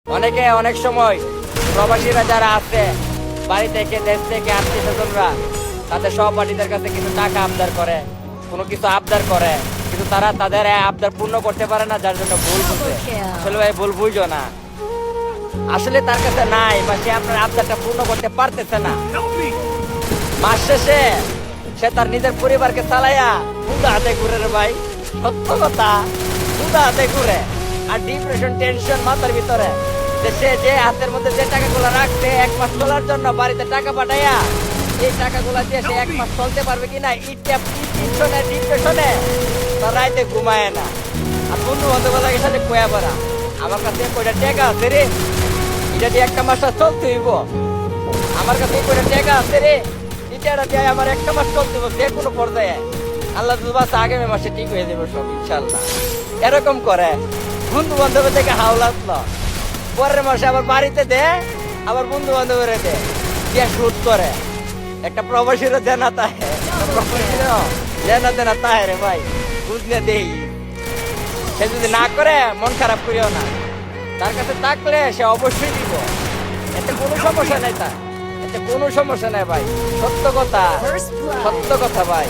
অনেকে অনেক সময় প্রবাসীরা যারা আছে বাড়ি থেকে দেশ থেকে আত্মীয় স্বজনরা তাদের সহপাঠীদের কাছে কিছু টাকা আবদার করে, কোনো কিছু আবদার করে, কিন্তু তারা তাদের এই আবদার পূর্ণ করতে পারে না, যার জন্য ভুল বুঝে। আসলে ভাই ভুল বুঝো না, আসলে তার কাছে নাই বা সে আপনার আবদারটা পূর্ণ করতে পারতেছে না। মাস শেষে সে তার নিজের পরিবারকে চালাইয়া উদা হাতে ঘুরে রে ভাই, সত্য কথা, উদা হাতে ঘুরে। আর ডিপ্রেশন, টেনশন মাথার ভিতরে, যে সে যে হাতের মধ্যে যে টাকাগুলো রাখছে এক মাস চলার জন্য বাড়িতে টাকা পাঠাইয়া, এই টাকাগুলো দিয়ে সে এক মাস চলতে পারবে কিনা টেনশনে ডিপ্রেশনে তার রাইতে ঘুমায় না। আর বন্ধু বান্ধবের সাথে কয়া পড়া, আমার কাছে কয়টা টাকা আছে রে, এটা দিয়ে একটা মাস চলতে হইব, আমার কাছে কয়টা টাকা আছে রে, এটা দিয়ে আমার একটা মাস চলতে হবে যে কোনো পর্যায়ে। আল্লাহ বাসা আগামী মাসে ঠিক হয়ে যাবে সব ইনশাল্লাহ। এরকম করে বন্ধু বান্ধবের থেকে হাওলাতলো, পরের মাসে আবার বাড়িতে দে, আবার বন্ধু বান্ধবের দে, দিয়ে শুট করে। একটা প্রবাসীরও দেনা তাহে, প্রবাসীরও দেনা তাহে রে ভাই, বুঝলে দেই। সে যদি না করে মন খারাপ করিও না, তার কাছে থাকলে সে অবশ্যই দিব, এতে কোনো সমস্যা নাই, তার এতে কোনো সমস্যা নাই ভাই। সত্য কথা, সত্য কথা ভাই।